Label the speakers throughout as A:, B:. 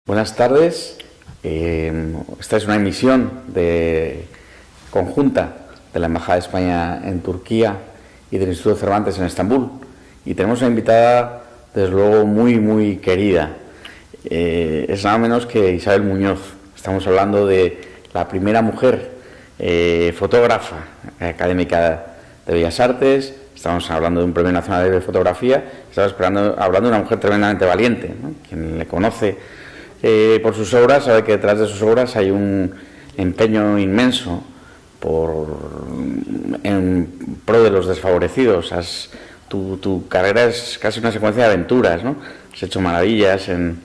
A: Buenas tardes. Esta es una emisión conjunta de la Embajada de España en Turquía y del Instituto Cervantes en Estambul. Y tenemos una invitada, desde luego, muy querida. Es nada menos que Isabel Muñoz. Estamos hablando de la primera mujer fotógrafa académica de Bellas Artes. Estamos hablando de un Premio Nacional de Fotografía. Estamos hablando de una mujer tremendamente valiente, ¿no? Quien le conoce por sus obras sabe que detrás de sus obras hay un empeño inmenso en pro de los desfavorecidos. Tu carrera es casi una secuencia de aventuras, ¿no? Has hecho maravillas en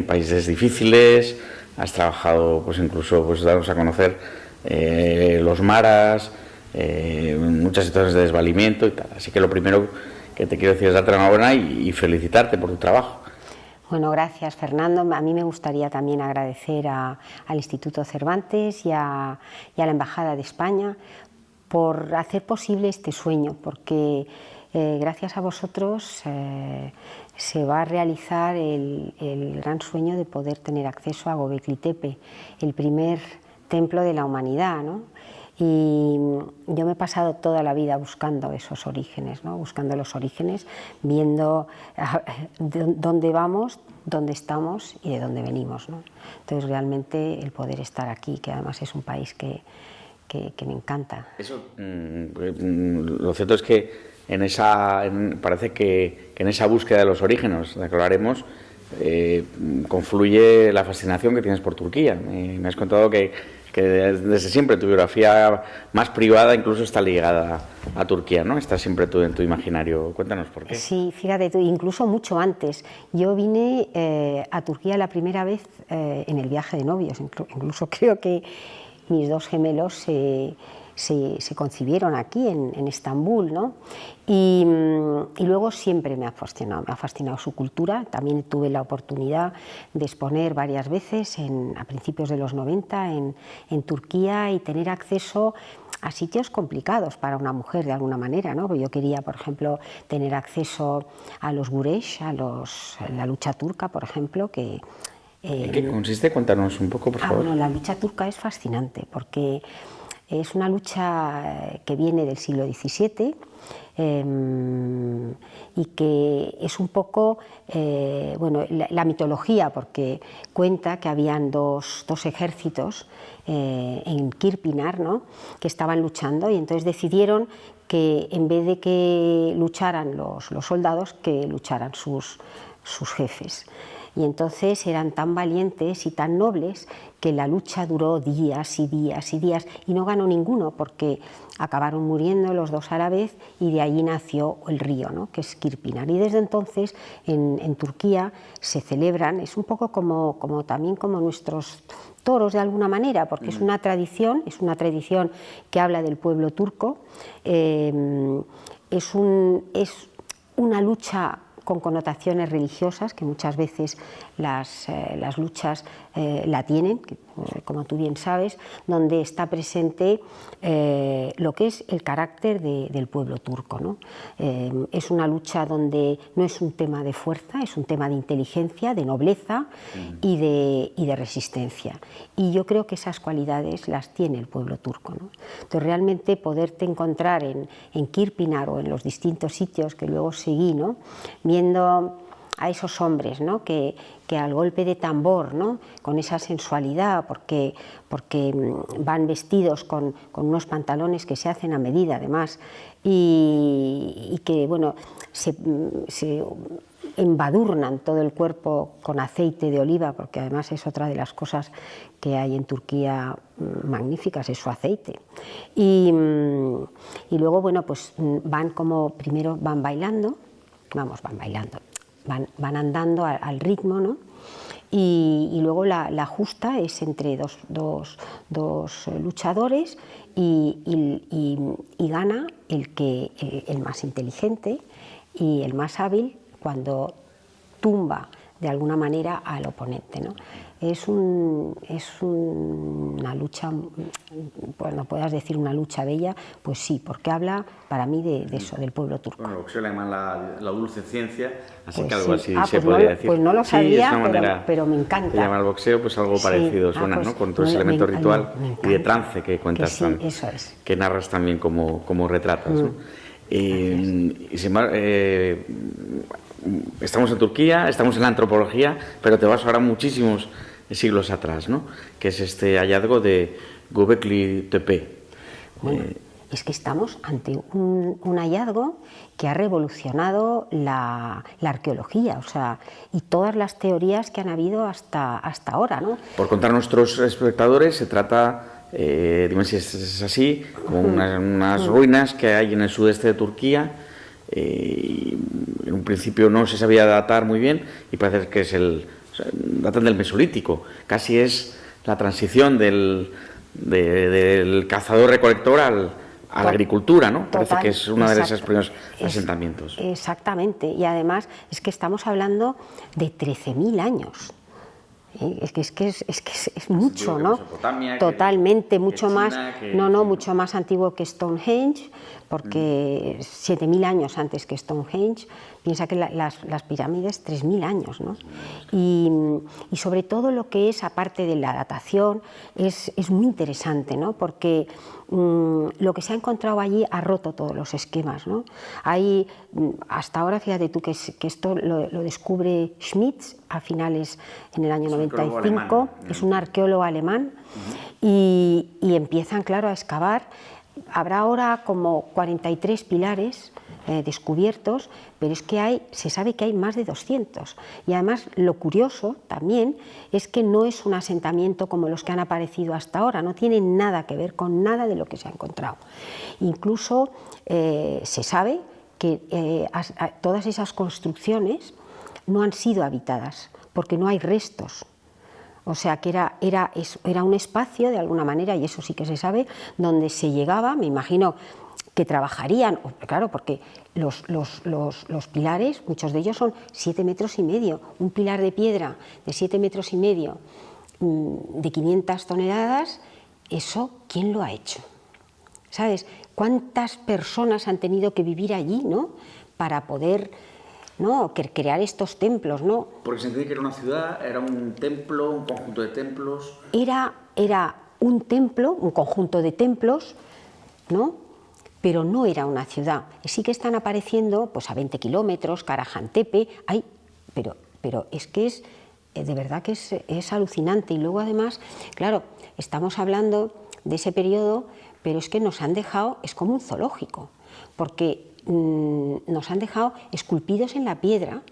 A: países difíciles. Has trabajado, pues incluso, daros a conocer los maras, muchas situaciones de desvalimiento y tal. Así que lo primero que te quiero decir es darte la enhorabuena y felicitarte por tu trabajo.
B: Bueno, gracias, Fernando. A mí me gustaría también agradecer al Instituto Cervantes y a la Embajada de España por hacer posible este sueño, porque gracias a vosotros se va a realizar el gran sueño de poder tener acceso a Göbekli Tepe, el primer templo de la humanidad, ¿no? Y yo me he pasado toda la vida buscando esos orígenes, ¿no? Buscando los orígenes, viendo dónde vamos, dónde estamos y de dónde venimos, ¿no? Entonces realmente el poder estar aquí, que además es un país que me encanta.
A: Eso, lo cierto es que parece que en esa búsqueda de los orígenes, de la que hablaremos, confluye la fascinación que tienes por Turquía. Me has contado que desde siempre tu biografía más privada incluso está ligada a Turquía, ¿no? Está siempre en tu imaginario. Cuéntanos por qué.
B: Sí, fíjate tú, incluso mucho antes. Yo vine a Turquía la primera vez en el viaje de novios. Incluso creo que mis dos gemelos se concibieron aquí en Estambul, ¿no? Y luego siempre me ha fascinado su cultura. También tuve la oportunidad de exponer varias veces a principios de los 90 en Turquía y tener acceso a sitios complicados para una mujer de alguna manera, ¿no? Yo quería, por ejemplo, tener acceso a los Guresh, la lucha turca, por ejemplo, que...
A: ¿En qué consiste? Cuéntanos un poco, por favor.
B: Bueno, la lucha turca es fascinante porque es una lucha que viene del siglo XVII y que es un poco la mitología, porque cuenta que habían dos ejércitos en Kirpinar, ¿no?, que estaban luchando, y entonces decidieron que en vez de que lucharan los soldados, que lucharan sus jefes. Y entonces eran tan valientes y tan nobles que la lucha duró días y días y días y no ganó ninguno, porque acabaron muriendo los dos a la vez, y de allí nació el río, ¿no?, que es Kirpinar. Y desde entonces en Turquía se celebran, es un poco también como nuestros toros de alguna manera, porque es una tradición que habla del pueblo turco, es una lucha con connotaciones religiosas, que muchas veces las luchas la tienen, como tú bien sabes, donde está presente lo que es el carácter del pueblo turco, ¿no? Es una lucha donde no es un tema de fuerza, es un tema de inteligencia, de nobleza y de resistencia. Y yo creo que esas cualidades las tiene el pueblo turco, ¿no? Entonces realmente poderte encontrar en Kirpinar o en los distintos sitios que luego seguí, ¿no?, viendo a esos hombres, ¿no?, que al golpe de tambor, ¿no?, con esa sensualidad, porque van vestidos con unos pantalones que se hacen a medida, además, y que, bueno, se embadurnan todo el cuerpo con aceite de oliva, porque además es otra de las cosas que hay en Turquía magníficas, es su aceite. Y luego, bueno, pues primero van bailando, van andando al ritmo, ¿no? Y luego la justa es entre dos luchadores y gana el más inteligente y el más hábil, cuando tumba de alguna manera al oponente, ¿no? Es una lucha, pues no puedas decir una lucha bella, pues sí, porque habla para mí de eso, del pueblo turco.
A: Bueno, el boxeo le llaman la dulce ciencia, así
B: Pues
A: que algo
B: sí.
A: así se
B: Pues
A: podría decir.
B: Pues no lo
A: Sí,
B: sabía,
A: es una manera
B: pero me encanta.
A: de llamar al boxeo, pues algo parecido suena,
B: pues,
A: ¿no? Con todo ese elemento ritual y de trance que cuentas,
B: que sí, eso es.
A: que narras también como retratas, ¿no? Y sin embargo, estamos en Turquía, estamos en la antropología, pero te vas ahora muchísimos siglos atrás, ¿no? Que es este hallazgo de Göbekli Tepe.
B: Bueno, es que estamos ante un hallazgo que ha revolucionado la arqueología, o sea, y todas las teorías que han habido hasta ahora, ¿no?
A: Por contar a nuestros espectadores, se trata, dime si es así, como unas ruinas que hay en el sudeste de Turquía. Y en un principio no se sabía datar muy bien y parece que datan del Mesolítico. Casi es la transición del cazador-recolector a la agricultura, ¿no? Parece que es uno de esos primeros asentamientos.
B: Exactamente, y además es que estamos hablando de 13.000 años. Es que es mucho, ¿no? Totalmente, mucho más, mucho más antiguo que Stonehenge, porque 7.000 años antes que Stonehenge. Piensa que las pirámides 3.000 años, ¿no? Y sobre todo lo que es, aparte de la datación, es muy interesante, ¿no? Porque lo que se ha encontrado allí ha roto todos los esquemas, ¿no? Hay, hasta ahora, fíjate tú, que esto lo descubre Schmitz a finales, en el año 95, es un arqueólogo alemán, y empiezan, claro, a excavar. Habrá ahora como 43 pilares descubiertos, pero es que se sabe que hay más de 200. Y además lo curioso también es que no es un asentamiento como los que han aparecido hasta ahora, no tiene nada que ver con nada de lo que se ha encontrado. Incluso se sabe que todas esas construcciones no han sido habitadas, porque no hay restos. O sea que era un espacio, de alguna manera, y eso sí que se sabe, donde se llegaba, me imagino que trabajarían, claro, porque los pilares, muchos de ellos son 7,5 metros, un pilar de piedra de 7,5 metros, de 500 toneladas, eso, ¿quién lo ha hecho? ¿Sabes? ¿Cuántas personas han tenido que vivir allí, ¿no? Para poder, ¿no?, crear estos templos, ¿no?
A: Porque se entiende que era una ciudad, era un templo, un conjunto de templos.
B: Era un templo, un conjunto de templos, ¿no?, pero no era una ciudad. Sí que están apareciendo, pues a 20 kilómetros, Karajantepe, pero es que de verdad que es alucinante. Y luego además, claro, estamos hablando de ese periodo, pero es que nos han dejado, es como un zoológico, porque nos han dejado esculpidos en la piedra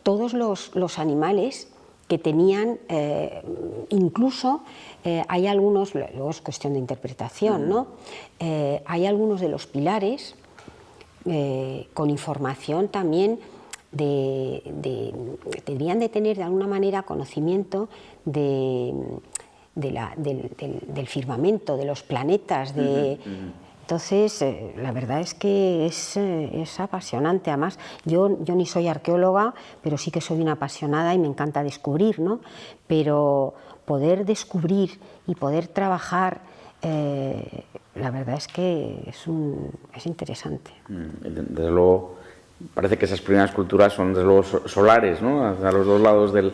B: todos los animales que tenían, incluso hay algunos, luego es cuestión de interpretación, ¿no? Hay algunos de los pilares con información también deberían de tener de alguna manera conocimiento del firmamento, de los planetas, Entonces, la verdad es que es apasionante. Además, yo ni soy arqueóloga, pero sí que soy una apasionada y me encanta descubrir, ¿no? Pero poder descubrir y poder trabajar, la verdad es que es interesante.
A: Desde luego, parece que esas primeras culturas son desde luego solares, ¿no? A los dos lados del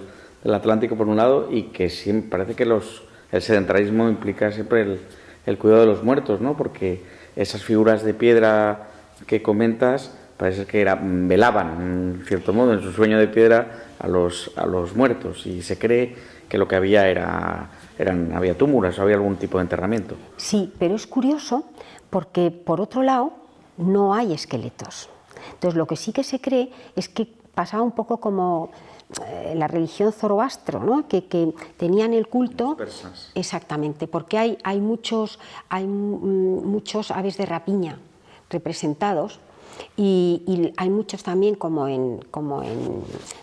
A: Atlántico, por un lado, y que siempre, parece que el sedentarismo implica siempre el cuidado de los muertos, ¿no? Porque esas figuras de piedra que comentas parece que velaban, en cierto modo, en su sueño de piedra a los muertos, y se cree que lo que había había túmulos, había algún tipo de enterramiento.
B: Sí, pero es curioso porque, por otro lado, no hay esqueletos. Entonces, lo que sí que se cree es que pasaba un poco como la religión zoroastro, ¿no? Que tenían el culto.
A: Los persas.
B: Exactamente, porque hay muchos aves de rapiña representados, y hay muchos también, como en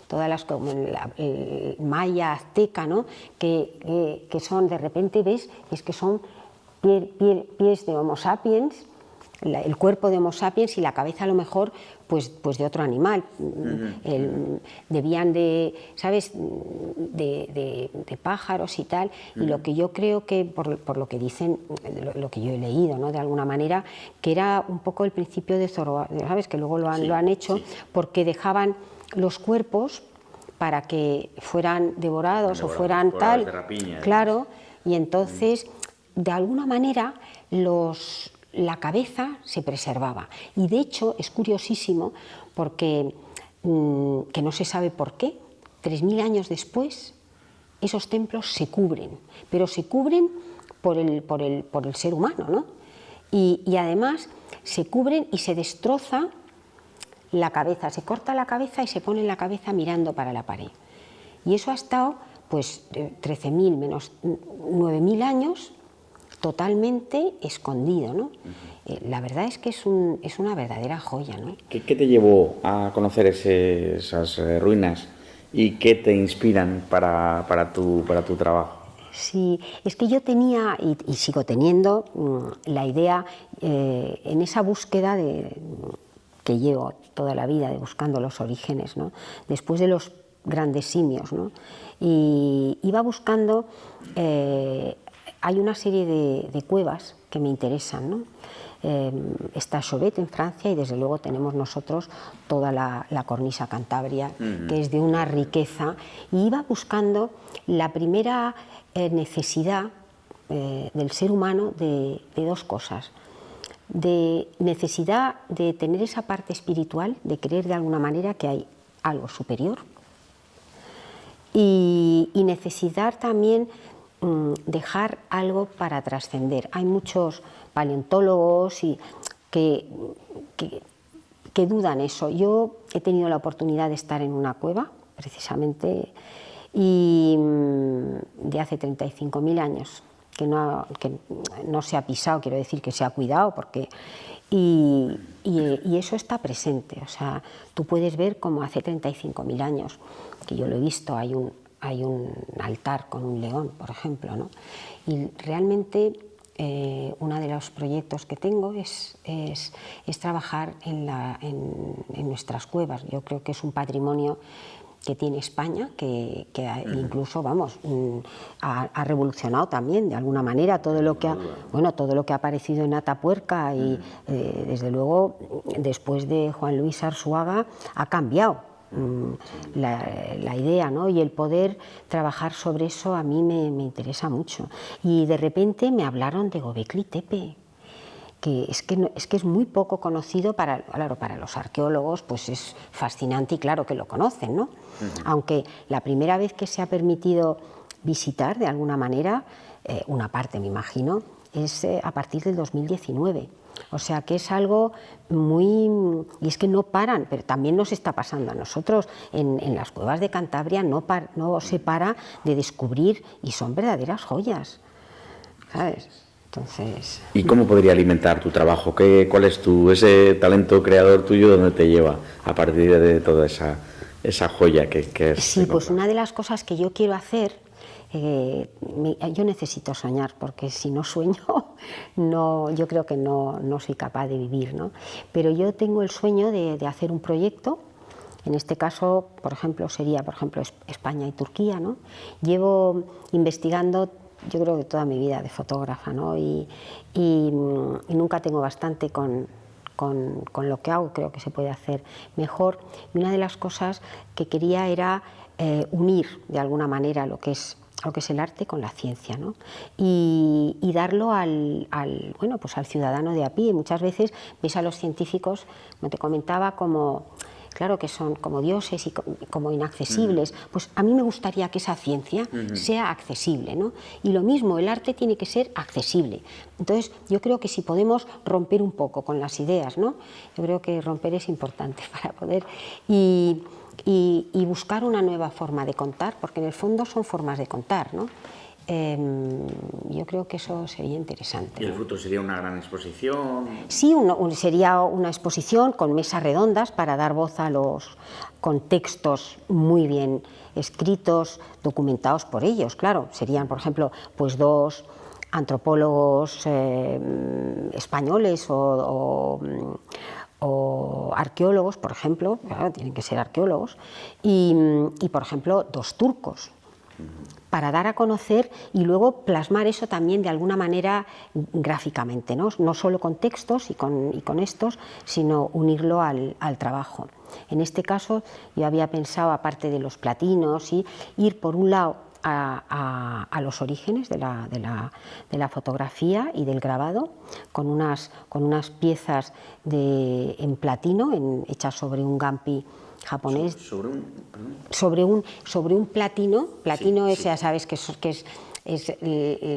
B: el maya, azteca, ¿no? que son, de repente ves, es que son pies de Homo sapiens, el cuerpo de Homo sapiens y la cabeza a lo mejor pues de otro animal. Debían de, ¿sabes?, de pájaros y tal. Y lo que yo creo que, por lo que dicen, lo que yo he leído, ¿no?, de alguna manera, que era un poco el principio de Zoroastro, ¿sabes?, que luego lo han hecho, porque dejaban los cuerpos para que fueran devorados o fueran tal,
A: de rapiña,
B: claro, y entonces de alguna manera la cabeza se preservaba. Y de hecho es curiosísimo porque que no se sabe por qué, 3000 años después esos templos se cubren, pero se cubren por el ser humano, ¿no? Y además se cubren y se destroza la cabeza, se corta la cabeza y se pone la cabeza mirando para la pared. Y eso ha estado pues 13.000 menos 9.000 años totalmente escondido, ¿no? La verdad es que es una verdadera joya, ¿no?
A: ¿Qué te llevó a conocer esas ruinas y qué te inspiran para tu trabajo?
B: Sí, es que yo tenía y sigo teniendo la idea en esa búsqueda que llevo toda la vida de buscando los orígenes, ¿no?, después de los grandes simios, ¿no? Y iba buscando, hay una serie de cuevas que me interesan, ¿no? Está Chauvet en Francia y desde luego tenemos nosotros toda la cornisa cantabria, que es de una riqueza, y iba buscando la primera necesidad del ser humano de dos cosas: de necesidad de tener esa parte espiritual, de creer de alguna manera que hay algo superior, y necesidad también dejar algo para trascender. Hay muchos paleontólogos que dudan eso. Yo he tenido la oportunidad de estar en una cueva, precisamente, y de hace 35.000 años, que no se ha pisado, quiero decir que se ha cuidado, porque y eso está presente. O sea, tú puedes ver como hace 35.000 años, que yo lo he visto, hay un altar con un león, por ejemplo, ¿no? Y realmente uno de los proyectos que tengo es trabajar en nuestras cuevas. Yo creo que es un patrimonio que tiene España, que incluso, vamos, ha revolucionado también de alguna manera todo lo que ha aparecido en Atapuerca, y desde luego después de Juan Luis Arzuaga ha cambiado la idea, ¿no? Y el poder trabajar sobre eso a mí me interesa mucho. Y de repente me hablaron de Göbekli Tepe, que es muy poco conocido para los arqueólogos, pues es fascinante y claro que lo conocen, ¿no? Aunque la primera vez que se ha permitido visitar de alguna manera, una parte me imagino, es a partir del 2019. O sea que es algo muy... Y es que no paran, pero también nos está pasando a nosotros. En las cuevas de Cantabria no se para de descubrir, y son verdaderas joyas, ¿sabes? Entonces... ¿Y
A: cómo podría alimentar tu trabajo? ¿Cuál es ese talento creador tuyo, dónde te lleva a partir de toda esa joya que es?
B: Sí, pues una de las cosas que yo quiero hacer, yo necesito soñar, porque si no sueño, yo creo que no soy capaz de vivir, ¿no? Pero yo tengo el sueño de hacer un proyecto. En este caso, por ejemplo, sería España y Turquía, ¿no? Llevo investigando, yo creo que toda mi vida de fotógrafa, ¿no? Y nunca tengo bastante con lo que hago. Creo que se puede hacer mejor. Y una de las cosas que quería era unir de alguna manera lo que es el arte con la ciencia, ¿no? Y darlo al ciudadano de a pie. Muchas veces ves a los científicos, como te comentaba, claro que son como dioses y como inaccesibles. Pues a mí me gustaría que esa ciencia sea accesible, ¿no? Y lo mismo, el arte tiene que ser accesible. Entonces, yo creo que si podemos romper un poco con las ideas, ¿no? Yo creo que romper es importante para poder... Y buscar una nueva forma de contar, porque en el fondo son formas de contar, ¿no? Yo creo que eso sería interesante.
A: ¿Y el fruto sería una gran exposición?
B: Sí, sería una exposición con mesas redondas para dar voz con textos muy bien escritos, documentados por ellos, claro. Serían, por ejemplo, pues 2 antropólogos españoles o arqueólogos, por ejemplo, claro, tienen que ser arqueólogos, y por ejemplo 2 turcos, para dar a conocer y luego plasmar eso también de alguna manera gráficamente, no solo con textos y con estos, sino unirlo al trabajo. En este caso yo había pensado, aparte de los platinos, ir por un lado a los orígenes de la fotografía y del grabado, con unas piezas en platino hechas sobre un gampi japonés, sobre un platino. Platino es, ya sabes que es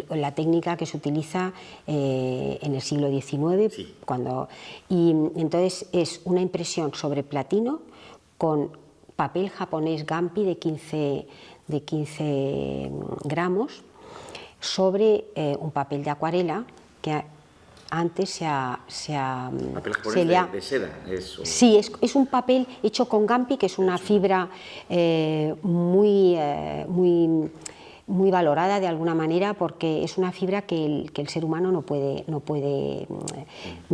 B: la técnica que se utiliza en el siglo XIX,
A: sí.
B: Y entonces es una impresión sobre platino con papel japonés gampi de 15 gramos sobre un papel de acuarela que antes
A: papel japonés de seda.
B: Sí, es un papel hecho con gampi, que es una fibra muy valorada de alguna manera, porque es una fibra que el ser humano no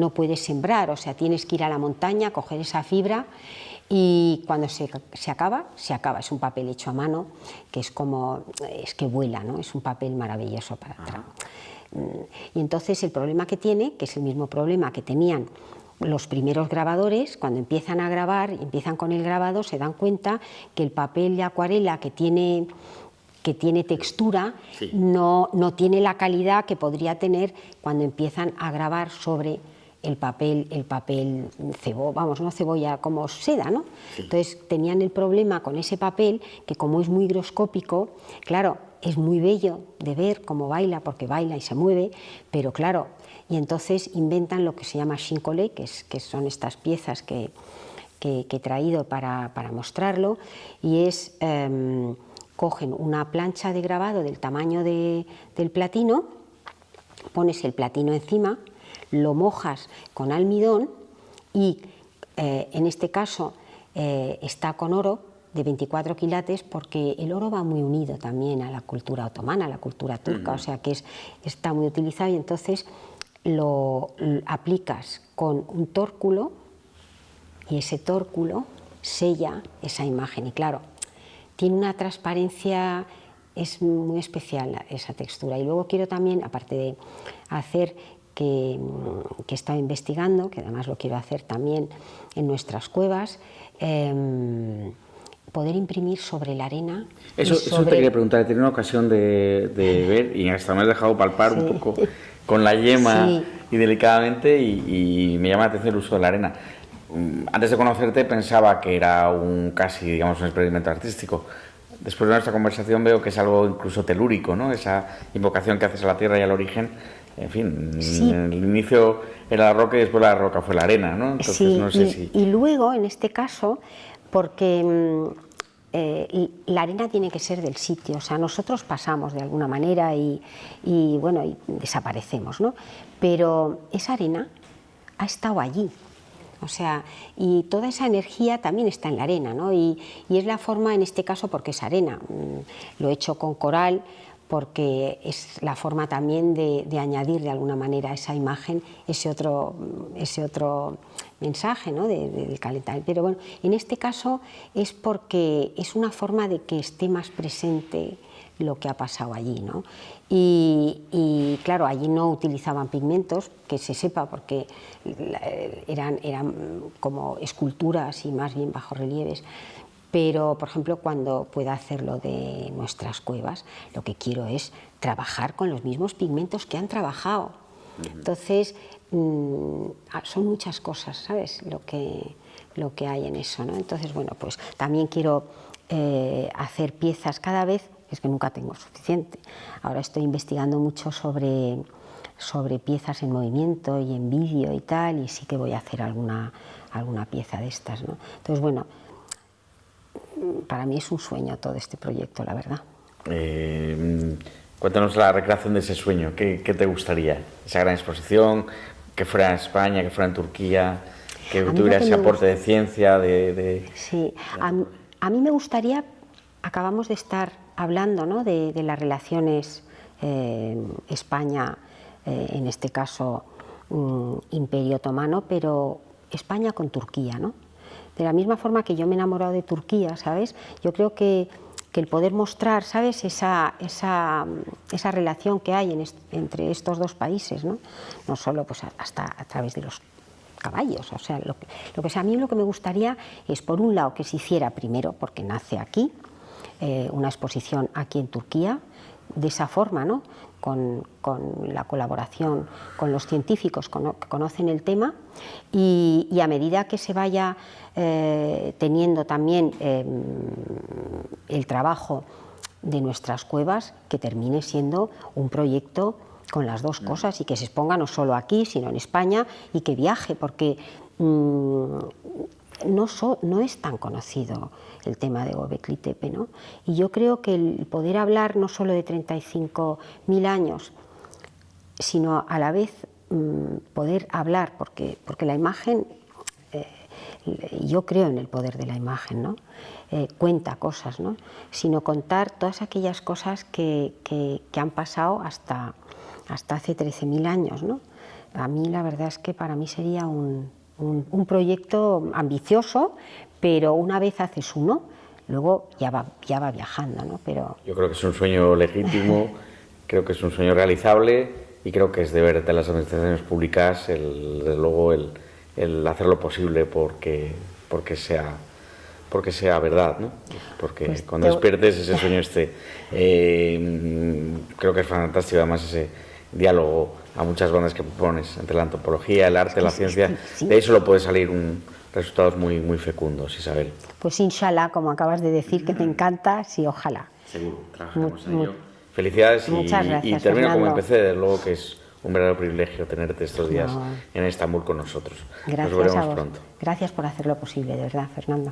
B: puede sembrar. O sea, tienes que ir a la montaña, coger esa fibra, y cuando se acaba. Es un papel hecho a mano, que es que vuela, ¿no? Es un papel maravilloso para atrás. Y entonces el problema que tiene, que es el mismo problema que tenían los primeros grabadores, cuando empiezan a grabar y empiezan con el grabado, se dan cuenta que el papel de acuarela que tiene textura,
A: sí,
B: no tiene la calidad que podría tener cuando empiezan a grabar sobre el papel no cebolla, como seda, ¿no?
A: Sí.
B: Entonces tenían el problema con ese papel, que como es muy higroscópico, claro, es muy bello de ver cómo baila, porque baila y se mueve, pero claro, y entonces inventan lo que se llama shinkole, que son estas piezas que he traído para mostrarlo, y es, cogen una plancha de grabado del tamaño del platino, pones el platino encima, lo mojas con almidón y en este caso está con oro de 24 quilates, porque el oro va muy unido también a la cultura otomana, a la cultura turca, o sea que está muy utilizado, y entonces lo aplicas con un tórculo y ese tórculo sella esa imagen, y claro, tiene una transparencia, es muy especial esa textura. Y luego quiero también, aparte de hacer que he estado investigando, que además lo quiero hacer también en nuestras cuevas, poder imprimir sobre la arena.
A: Eso te quería preguntar, he tenido una ocasión de ver, y hasta me has dejado palpar un poco con la yema y delicadamente, y me llama la atención el uso de la arena. Antes de conocerte pensaba que era casi, digamos, un experimento artístico. Después de nuestra conversación veo que es algo incluso telúrico, ¿no? Esa invocación que haces a la tierra y al origen. En fin, en el inicio era la roca y después la roca fue la arena, ¿no? Entonces,
B: sí,
A: no sé si...
B: y luego, en este caso, porque la arena tiene que ser del sitio, o sea, nosotros pasamos de alguna manera y desaparecemos, ¿no? Pero esa arena ha estado allí. O sea, y toda esa energía también está en la arena, ¿no? Y es la forma, en este caso, porque es arena. Lo he hecho con coral, porque es la forma también de añadir de alguna manera a esa imagen ese otro mensaje, ¿no? del calentamiento. Pero bueno, en este caso es porque es una forma de que esté más presente lo que ha pasado allí, ¿no? Y claro, allí no utilizaban pigmentos, que se sepa, porque eran como esculturas y más bien bajorrelieves. Pero, por ejemplo, cuando pueda hacerlo de nuestras cuevas, lo que quiero es trabajar con los mismos pigmentos que han trabajado. Entonces, son muchas cosas, ¿sabes?, lo que hay en eso, ¿no? Entonces, bueno, pues también quiero hacer piezas cada vez, es que nunca tengo suficiente. Ahora estoy investigando mucho sobre piezas en movimiento y en vídeo y tal, y sí que voy a hacer alguna pieza de estas, ¿no? Entonces, bueno, para mí es un sueño todo este proyecto, la verdad.
A: Cuéntanos la recreación de ese sueño. ¿Qué te gustaría? Esa gran exposición, que fuera en España, que fuera en Turquía, que tuviera ese aporte de ciencia,
B: Sí, a mí me gustaría, acabamos de estar hablando, ¿no?, de las relaciones España, en este caso Imperio Otomano, pero España con Turquía, ¿no? De la misma forma que yo me he enamorado de Turquía, ¿sabes? Yo creo que el poder mostrar, ¿sabes?, esa relación que hay entre estos dos países, ¿no? No solo pues hasta a través de los caballos, o sea, a mí lo que me gustaría es, por un lado, que se hiciera primero, porque nace aquí, una exposición aquí en Turquía, de esa forma, ¿no?, con la colaboración con los científicos que conocen el tema, y a medida que se vaya teniendo también el trabajo de nuestras cuevas, que termine siendo un proyecto con las dos cosas, y que se exponga no solo aquí, sino en España, y que viaje, porque no es tan conocido el tema de Göbekli Tepe, ¿no? Y yo creo que el poder hablar no solo de 35.000 años, sino a la vez poder hablar, porque la imagen, yo creo en el poder de la imagen, ¿no? Cuenta cosas, ¿no? Sino contar todas aquellas cosas que han pasado hasta hace 13.000 años, ¿no? A mí la verdad es que para mí sería un proyecto ambicioso, pero una vez haces uno, luego ya va viajando, ¿no? Pero
A: yo creo que es un sueño legítimo, creo que es un sueño realizable, y creo que es deber de las administraciones públicas desde luego el hacer lo posible porque sea verdad, ¿no? Porque pues cuando despiertes ese sueño creo que es fantástico, además, ese diálogo a muchas bandas que propones entre la antropología, el arte, la ciencia. Sí. De ahí solo puede salir resultados muy, muy fecundos, Isabel.
B: Pues inshallah, como acabas de decir, que te encanta, sí, ojalá.
A: Seguro, trabajamos en ello. Felicidades.
B: Muchas gracias,
A: y termino
B: Fernando.
A: como empecé, desde luego que es un verdadero privilegio tenerte estos días en Estambul con nosotros.
B: Gracias.
A: Nos veremos pronto.
B: Gracias por hacerlo posible, de verdad, Fernando.